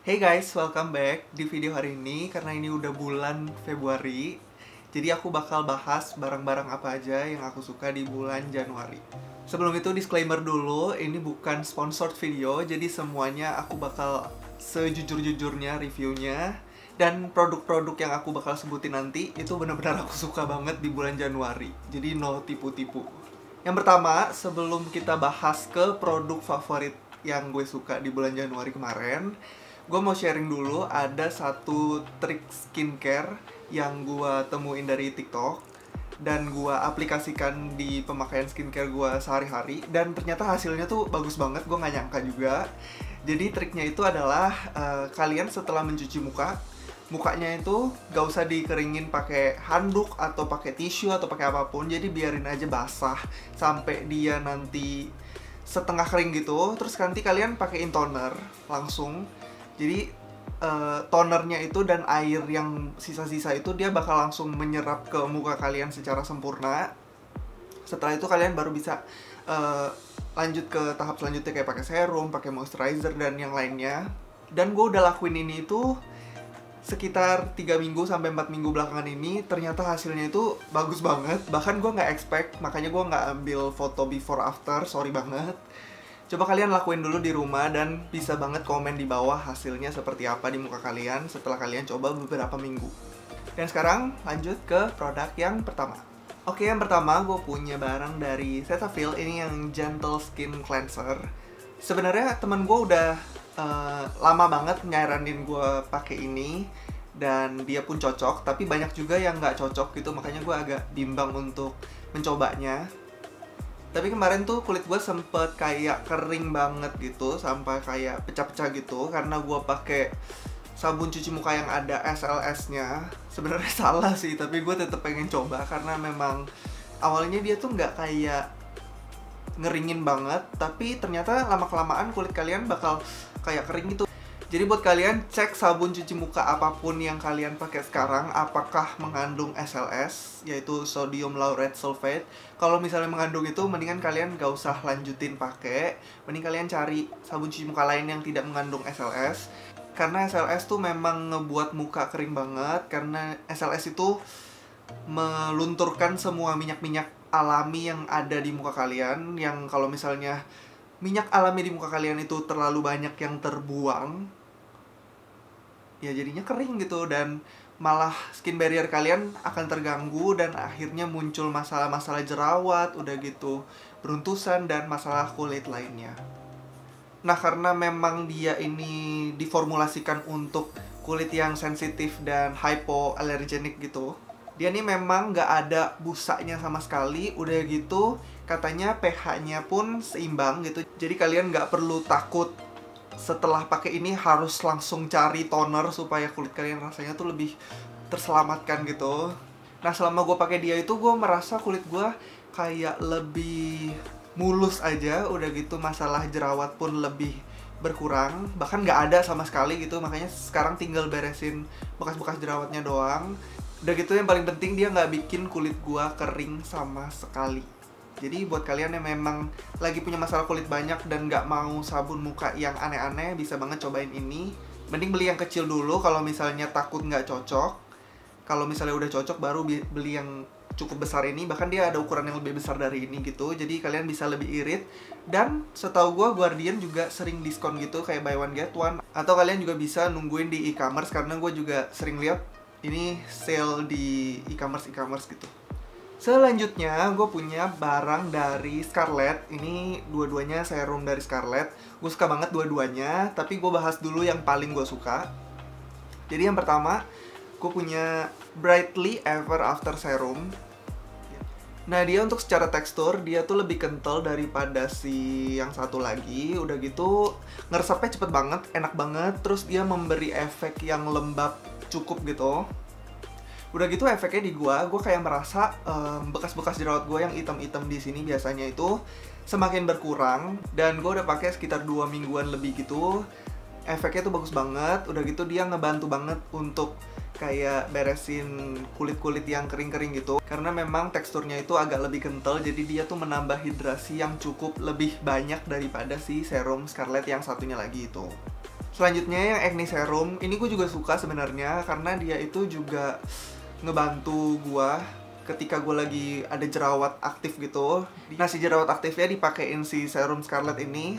Hey guys, welcome back di video hari ini. Karena ini udah bulan Februari, jadi aku bakal bahas barang-barang apa aja yang aku suka di bulan Januari. Sebelum itu disclaimer dulu, ini bukan sponsored video, jadi semuanya aku bakal sejujur-jujurnya reviewnya. Dan produk-produk yang aku bakal sebutin nanti itu benar-benar aku suka banget di bulan Januari. Jadi no tipu-tipu. Yang pertama, sebelum kita bahas ke produk favorit yang gue suka di bulan Januari kemarin, gue mau sharing dulu ada satu trik skincare yang gue temuin dari TikTok dan gue aplikasikan di pemakaian skincare gue sehari-hari, dan ternyata hasilnya tuh bagus banget, gue nggak nyangka juga. Jadi triknya itu adalah kalian setelah mencuci mukanya itu gak usah dikeringin pakai handuk atau pakai tisu atau pakai apapun, jadi biarin aja basah sampai dia nanti setengah kering gitu. Terus nanti kalian pakaiin toner langsung. Jadi tonernya itu dan air yang sisa-sisa itu dia bakal langsung menyerap ke muka kalian secara sempurna. Setelah itu kalian baru bisa lanjut ke tahap selanjutnya kayak pakai serum, pakai moisturizer dan yang lainnya. Dan gue udah lakuin ini itu sekitar 3 minggu sampai 4 minggu belakangan ini. Ternyata hasilnya itu bagus banget. Bahkan gue nggak expect, makanya gue nggak ambil foto before after, sorry banget. Coba kalian lakuin dulu di rumah dan bisa banget komen di bawah hasilnya seperti apa di muka kalian setelah kalian coba beberapa minggu. Dan sekarang lanjut ke produk yang pertama. Oke, yang pertama gue punya barang dari Cetaphil, ini yang Gentle Skin Cleanser. Sebenarnya temen gue udah lama banget nyaranin gue pakai ini dan dia pun cocok, tapi banyak juga yang nggak cocok gitu, makanya gue agak bimbang untuk mencobanya. Tapi kemarin tuh kulit gue sempet kayak kering banget gitu, sampai kayak pecah-pecah gitu karena gue pakai sabun cuci muka yang ada SLS-nya. Sebenarnya salah sih, tapi gue tetap pengen coba karena memang awalnya dia tuh nggak kayak ngeringin banget, tapi ternyata lama-kelamaan kulit kalian bakal kayak kering gitu. Jadi buat kalian, cek sabun cuci muka apapun yang kalian pakai sekarang apakah mengandung SLS, yaitu sodium laureth sulfate. Kalau misalnya mengandung itu, mendingan kalian gak usah lanjutin pakai. Mending kalian cari sabun cuci muka lain yang tidak mengandung SLS. Karena SLS tuh memang ngebuat muka kering banget, karena SLS itu melunturkan semua minyak-minyak alami yang ada di muka kalian. Yang kalau misalnya minyak alami di muka kalian itu terlalu banyak yang terbuang, ya jadinya kering gitu, dan malah skin barrier kalian akan terganggu dan akhirnya muncul masalah-masalah jerawat, udah gitu beruntusan dan masalah kulit lainnya. Nah, karena memang dia ini diformulasikan untuk kulit yang sensitif dan hypoallergenic gitu, dia ini memang nggak ada busanya sama sekali, udah gitu katanya pH-nya pun seimbang gitu. Jadi kalian nggak perlu takut setelah pakai ini harus langsung cari toner supaya kulit kalian rasanya tuh lebih terselamatkan gitu. Nah, selama gue pakai dia itu gue merasa kulit gue kayak lebih mulus aja, udah gitu masalah jerawat pun lebih berkurang, bahkan nggak ada sama sekali gitu. Makanya sekarang tinggal beresin bekas-bekas jerawatnya doang. Udah gitu yang paling penting dia nggak bikin kulit gue kering sama sekali. Jadi buat kalian yang memang lagi punya masalah kulit banyak dan nggak mau sabun muka yang aneh-aneh, bisa banget cobain ini. Mending beli yang kecil dulu kalau misalnya takut nggak cocok. Kalau misalnya udah cocok baru beli yang cukup besar ini. Bahkan dia ada ukuran yang lebih besar dari ini gitu, jadi kalian bisa lebih irit. Dan setahu gue Guardian juga sering diskon gitu, kayak buy one get one. Atau kalian juga bisa nungguin di e-commerce, karena gue juga sering lihat ini sale di e-commerce gitu. Selanjutnya, gue punya barang dari Scarlett. Ini dua-duanya serum dari Scarlett. Gue suka banget dua-duanya, tapi gue bahas dulu yang paling gue suka. Jadi yang pertama, gue punya Brightly Ever After Serum. Nah, dia untuk secara tekstur, dia tuh lebih kental daripada si yang satu lagi. Udah gitu, ngeresepnya cepet banget, enak banget. Terus dia memberi efek yang lembab cukup gitu. Udah gitu efeknya di gue kayak merasa bekas-bekas jerawat gue yang hitam-hitam di sini biasanya itu semakin berkurang. Dan gue udah pakai sekitar 2 mingguan lebih gitu. Efeknya tuh bagus banget. Udah gitu dia ngebantu banget untuk kayak beresin kulit-kulit yang kering-kering gitu. Karena memang teksturnya itu agak lebih kental, jadi dia tuh menambah hidrasi yang cukup lebih banyak daripada si serum Scarlett yang satunya lagi itu. Selanjutnya yang acne serum, ini gue juga suka sebenarnya karena dia itu juga ngebantu gue ketika gue lagi ada jerawat aktif gitu. Nah, si jerawat aktifnya dipakein si serum Scarlett ini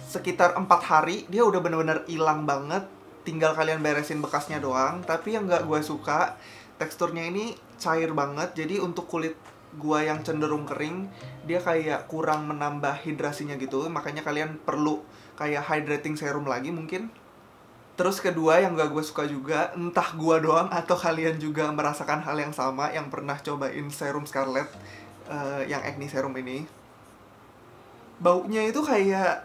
sekitar 4 hari, dia udah bener-bener hilang banget. Tinggal kalian beresin bekasnya doang. Tapi yang gak gue suka, teksturnya ini cair banget. Jadi untuk kulit gue yang cenderung kering, dia kayak kurang menambah hidrasinya gitu. Makanya kalian perlu kayak hydrating serum lagi mungkin. Terus kedua yang gak gue suka juga, entah gue doang atau kalian juga merasakan hal yang sama yang pernah cobain serum Scarlett, yang acne serum ini. Baunya itu kayak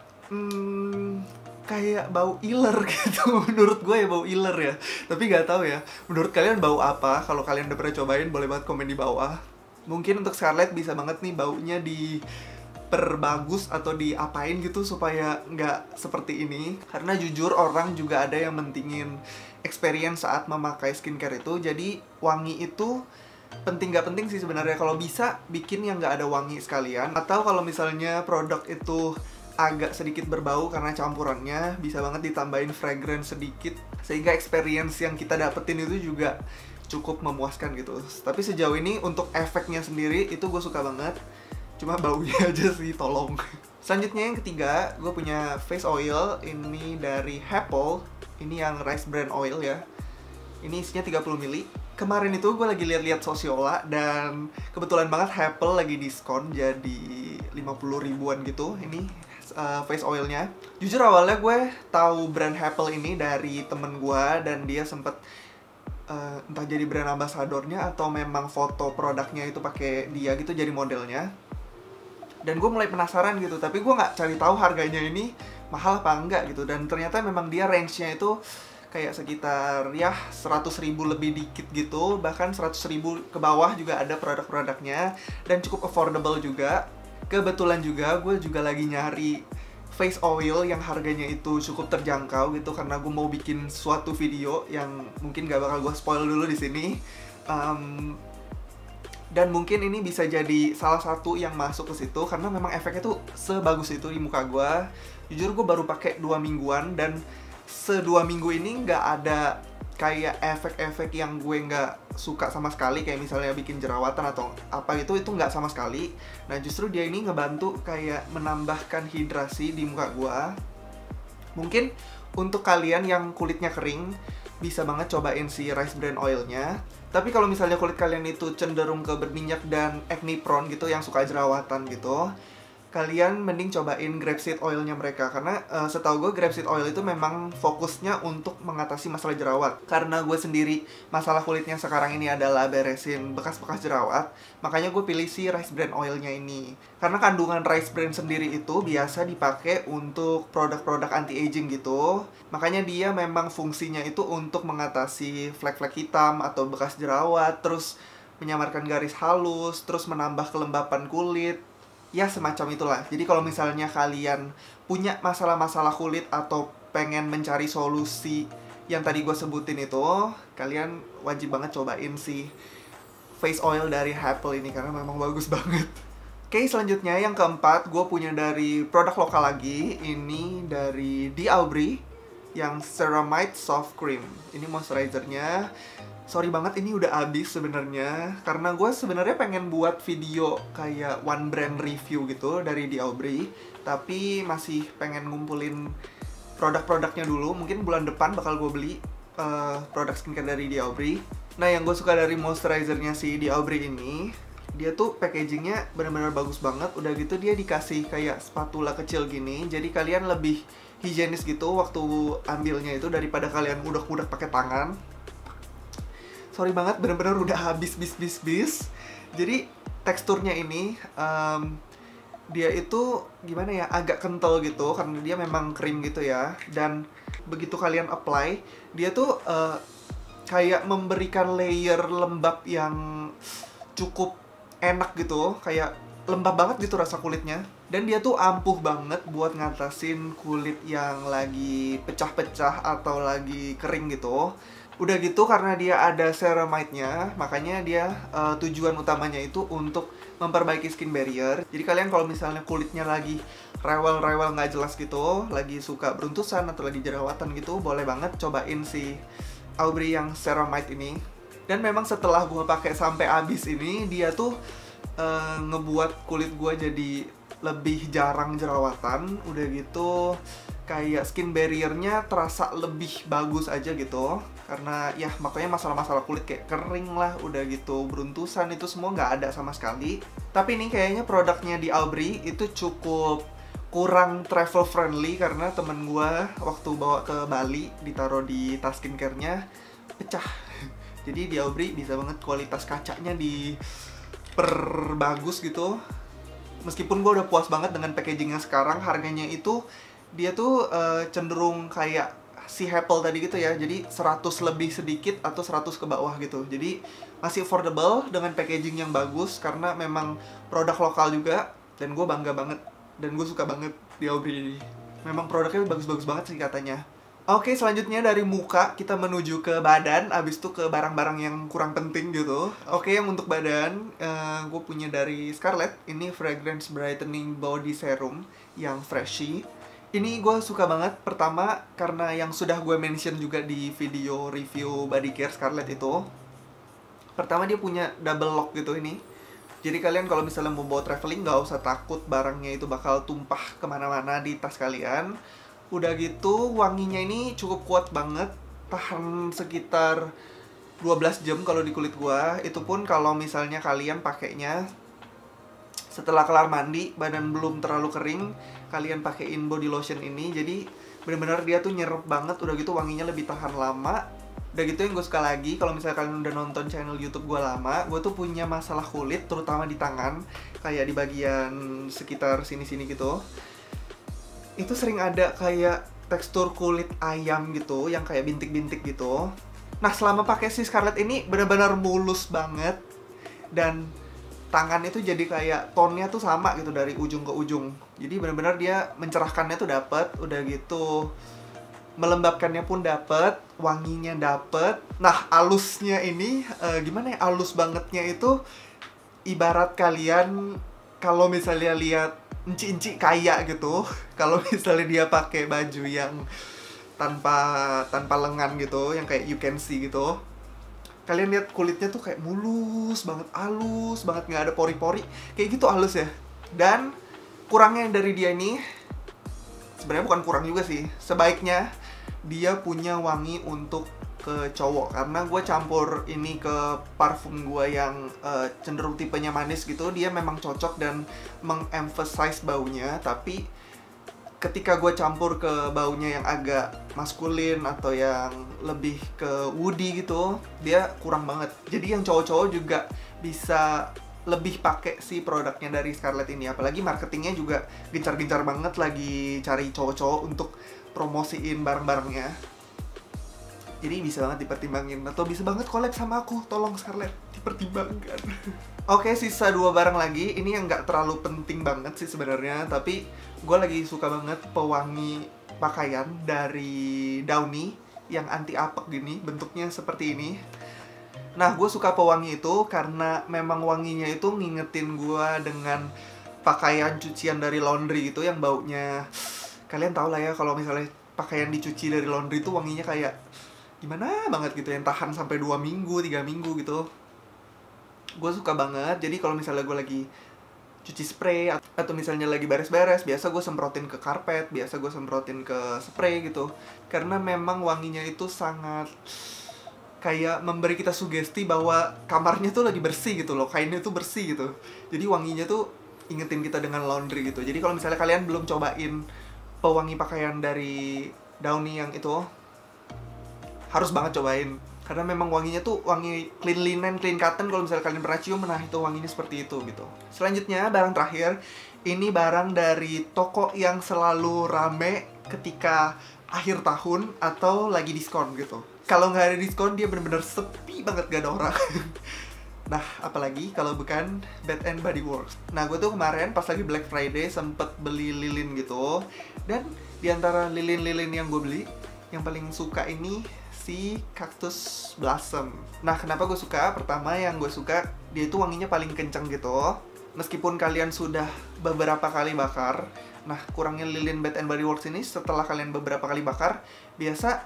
bau iler gitu. Menurut gue ya bau iler ya. Tapi gak tahu ya, menurut kalian bau apa? Kalau kalian udah pernah cobain, boleh banget komen di bawah. Mungkin untuk Scarlett bisa banget nih baunya diperbagus atau diapain gitu supaya nggak seperti ini. Karena jujur orang juga ada yang mentingin experience saat memakai skincare itu. Jadi wangi itu penting nggak penting sih sebenarnya. Kalau bisa bikin yang nggak ada wangi sekalian. Atau kalau misalnya produk itu agak sedikit berbau karena campurannya, bisa banget ditambahin fragrance sedikit sehingga experience yang kita dapetin itu juga cukup memuaskan gitu. Tapi sejauh ini untuk efeknya sendiri itu gue suka banget. Cuma baunya aja sih, tolong. Selanjutnya yang ketiga, gue punya face oil. Ini dari Happel. Ini yang rice bran oil ya. Ini isinya 30 ml. Kemarin itu gue lagi lihat-lihat Sosiola dan kebetulan banget Happel lagi diskon jadi 50 ribuan gitu. Ini face oilnya. Jujur awalnya gue tahu brand Happel ini dari temen gue dan dia sempet entah jadi brand ambasadornya atau memang foto produknya itu pakai dia gitu jadi modelnya. Dan gue mulai penasaran gitu, tapi gue nggak cari tahu harganya ini mahal apa enggak gitu. Dan ternyata memang dia range-nya itu kayak sekitar ya 100 ribu lebih dikit gitu, bahkan 100 ribu ke bawah juga ada produk-produknya dan cukup affordable juga. Kebetulan juga gue juga lagi nyari face oil yang harganya itu cukup terjangkau gitu karena gue mau bikin suatu video yang mungkin gak bakal gue spoil dulu di sini. Dan mungkin ini bisa jadi salah satu yang masuk ke situ karena memang efeknya tuh sebagus itu di muka gue. Jujur gue baru pakai 2 mingguan dan se-2 minggu ini nggak ada kayak efek-efek yang gue nggak suka sama sekali, kayak misalnya bikin jerawatan atau apa gitu, itu nggak sama sekali. Nah justru dia ini ngebantu kayak menambahkan hidrasi di muka gue. Mungkin untuk kalian yang kulitnya kering bisa banget cobain si rice bran oilnya. Tapi kalau misalnya kulit kalian itu cenderung ke berminyak dan acne prone gitu, yang suka jerawatan gitu, kalian mending cobain grapeseed oilnya mereka. Karena setahu gue grapeseed oil itu memang fokusnya untuk mengatasi masalah jerawat. Karena gue sendiri masalah kulitnya sekarang ini adalah beresin bekas-bekas jerawat, makanya gue pilih si rice bran oilnya ini. Karena kandungan rice bran sendiri itu biasa dipakai untuk produk-produk anti-aging gitu. Makanya dia memang fungsinya itu untuk mengatasi flek-flek hitam atau bekas jerawat, terus menyamarkan garis halus, terus menambah kelembapan kulit. Ya semacam itulah. Jadi kalau misalnya kalian punya masalah-masalah kulit atau pengen mencari solusi yang tadi gue sebutin itu, kalian wajib banget cobain si face oil dari Happel ini karena memang bagus banget. Oke, selanjutnya yang keempat gue punya dari produk lokal lagi. Ini dari The Aubrey yang Ceramide Soft Cream. Ini moisturizernya. Sorry banget ini udah habis sebenarnya karena gue sebenarnya pengen buat video kayak one brand review gitu dari The Aubrey, tapi masih pengen ngumpulin produk-produknya dulu. Mungkin bulan depan bakal gue beli produk skincare dari The Aubrey. Nah yang gue suka dari moisturizernya si The Aubrey ini, dia tuh packagingnya benar-benar bagus banget. Udah gitu dia dikasih kayak spatula kecil gini, jadi kalian lebih higienis gitu waktu ambilnya itu daripada kalian udak-udak pakai tangan. Sorry banget, bener-bener udah habis bis. Jadi teksturnya ini dia itu gimana ya, agak kental gitu karena dia memang krim gitu ya. Dan begitu kalian apply, dia tuh kayak memberikan layer lembab yang cukup enak gitu, kayak lembab banget gitu rasa kulitnya. Dan dia tuh ampuh banget buat ngatasin kulit yang lagi pecah-pecah atau lagi kering gitu. Udah gitu karena dia ada ceramide-nya, makanya dia tujuan utamanya itu untuk memperbaiki skin barrier. Jadi kalian kalau misalnya kulitnya lagi rewel-rewel nggak jelas gitu, lagi suka beruntusan atau lagi jerawatan gitu, boleh banget cobain si Aubrey yang Ceramide ini. Dan memang setelah gue pakai sampai habis ini, dia tuh ngebuat kulit gue jadi lebih jarang jerawatan. Udah gitu kayak skin barrier-nya terasa lebih bagus aja gitu. Karena ya makanya masalah-masalah kulit kayak kering lah, udah gitu beruntusan itu semua nggak ada sama sekali. Tapi ini kayaknya produknya di Aubrey itu cukup kurang travel friendly karena temen gue waktu bawa ke Bali ditaruh di tas skincare-nya pecah. Jadi di Aubrey bisa banget kualitas kacanya diperbagus gitu. Meskipun gue udah puas banget dengan packagingnya sekarang, harganya itu dia tuh cenderung kayak si Apple tadi gitu ya. Jadi 100 lebih sedikit atau 100 ke bawah gitu. Jadi masih affordable dengan packaging yang bagus karena memang produk lokal juga. Dan gue bangga banget. Dan gue suka banget di Aubrey ini. Memang produknya bagus-bagus banget sih katanya. Oke, selanjutnya dari muka kita menuju ke badan, abis itu ke barang-barang yang kurang penting gitu. Oke, yang untuk badan, gue punya dari Scarlett. Ini Fragrance Brightening Body Serum yang freshy. Ini gue suka banget, pertama karena yang sudah gue mention juga di video review body care Scarlett itu. Pertama dia punya double lock gitu ini. Jadi kalian kalau misalnya mau bawa traveling nggak usah takut barangnya itu bakal tumpah kemana-mana di tas kalian. Udah gitu wanginya ini cukup kuat banget, tahan sekitar 12 jam kalau di kulit gua. Itu pun kalau misalnya kalian pakainya setelah kelar mandi, badan belum terlalu kering, kalian pakein body lotion ini. Jadi bener-bener dia tuh nyerep banget, udah gitu wanginya lebih tahan lama. Udah gitu yang gue suka lagi, kalau misalnya kalian udah nonton channel YouTube gue lama, gue tuh punya masalah kulit, terutama di tangan, kayak di bagian sekitar sini-sini gitu. Itu sering ada kayak tekstur kulit ayam gitu, yang kayak bintik-bintik gitu. Nah, selama pakai si Scarlett ini benar-benar mulus banget, dan tangan itu jadi kayak tone-nya tuh sama gitu dari ujung ke ujung. Jadi benar-benar dia mencerahkannya tuh dapet, udah gitu melembabkannya pun dapet, wanginya dapet. Nah, alusnya ini gimana ya, alus bangetnya itu ibarat kalian kalau misalnya lihat enci-enci kaya gitu, kalau misalnya dia pakai baju yang tanpa lengan gitu, yang kayak you can see gitu, kalian lihat kulitnya tuh kayak mulus banget, halus banget, nggak ada pori-pori, kayak gitu halus ya. Dan kurangnya dari dia ini sebenarnya bukan kurang juga sih, sebaiknya dia punya wangi untuk ke cowok, karena gue campur ini ke parfum gue yang cenderung tipenya manis gitu, dia memang cocok dan mengemphasize baunya. Tapi ketika gue campur ke baunya yang agak maskulin atau yang lebih ke woody gitu, dia kurang banget. Jadi yang cowok-cowok juga bisa lebih pakai si produknya dari Scarlett ini. Apalagi marketingnya juga gencar-gencar banget, lagi cari cowok-cowok untuk promosiin barang-barangnya. Jadi bisa banget dipertimbangin, atau bisa banget collab sama aku, tolong Scarlett, dipertimbangkan. Oke, sisa 2 barang lagi. Ini yang nggak terlalu penting banget sih sebenarnya, tapi gue lagi suka banget pewangi pakaian dari Downy yang anti apek gini, bentuknya seperti ini. Nah, gue suka pewangi itu karena memang wanginya itu ngingetin gue dengan pakaian cucian dari laundry gitu, yang baunya, kalian tau lah ya kalau misalnya pakaian dicuci dari laundry itu wanginya kayak gimana banget gitu, yang tahan sampai 2 minggu, 3 minggu gitu. Gue suka banget. Jadi kalau misalnya gue lagi cuci spray atau misalnya lagi beres-beres, biasa gue semprotin ke karpet, biasa gue semprotin ke spray gitu. Karena memang wanginya itu sangat kayak memberi kita sugesti bahwa kamarnya tuh lagi bersih gitu loh, kainnya tuh bersih gitu. Jadi wanginya tuh ingetin kita dengan laundry gitu. Jadi kalau misalnya kalian belum cobain pewangi pakaian dari Downy yang itu, harus banget cobain. Karena memang wanginya tuh wangi clean linen, clean cotton. Kalau misalnya kalian pernah cium, nah itu wanginya seperti itu gitu. Selanjutnya, barang terakhir. Ini barang dari toko yang selalu rame ketika akhir tahun atau lagi diskon gitu. Kalau nggak ada diskon, dia bener-bener sepi banget, gak ada orang. Nah, apalagi kalau bukan Bath and Body Works. Nah, gue tuh kemarin pas lagi Black Friday sempet beli lilin gitu. Dan diantara lilin-lilin yang gue beli, yang paling suka ini si Cactus Blossom. Nah, kenapa gue suka? Pertama yang gue suka, dia itu wanginya paling kenceng gitu. Meskipun kalian sudah beberapa kali bakar, Nah, kurangnya lilin Bath and Body Works ini setelah kalian beberapa kali bakar, biasa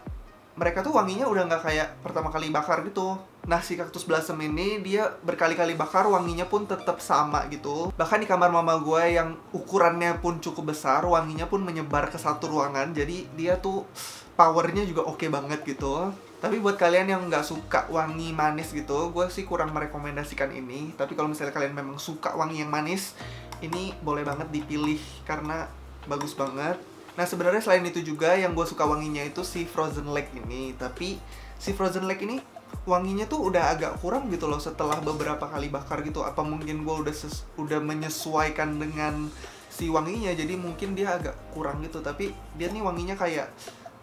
mereka tuh wanginya udah nggak kayak pertama kali bakar gitu. Nah, si Cactus Blossom ini dia berkali-kali bakar wanginya pun tetap sama gitu. Bahkan di kamar mama gue yang ukurannya pun cukup besar, wanginya pun menyebar ke satu ruangan. Jadi dia tuh powernya juga oke banget gitu. Tapi buat kalian yang nggak suka wangi manis gitu, gue sih kurang merekomendasikan ini. Tapi kalau misalnya kalian memang suka wangi yang manis, ini boleh banget dipilih karena bagus banget. Nah, sebenarnya selain itu juga yang gue suka wanginya itu si Frozen Lake ini. Tapi si Frozen Lake ini wanginya tuh udah agak kurang gitu loh setelah beberapa kali bakar gitu. Apa mungkin gue udah menyesuaikan dengan si wanginya, jadi mungkin dia agak kurang gitu. Tapi dia nih wanginya kayak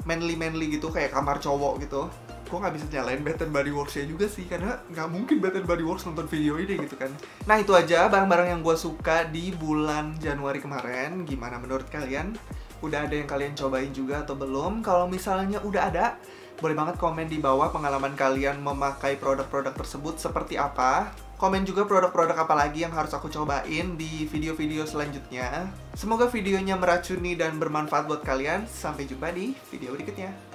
manly gitu, kayak kamar cowok gitu. Gue nggak bisa nyalain Bath and Body Works-nya juga sih, karena nggak mungkin Bath and Body Works nonton video ini gitu kan. Nah, itu aja barang-barang yang gue suka di bulan Januari kemarin. Gimana menurut kalian? Udah ada yang kalian cobain juga atau belum? Kalau misalnya udah ada, boleh banget komen di bawah pengalaman kalian memakai produk-produk tersebut seperti apa. Komen juga produk-produk apa lagi yang harus aku cobain di video-video selanjutnya. Semoga videonya meracuni dan bermanfaat buat kalian. Sampai jumpa di video berikutnya.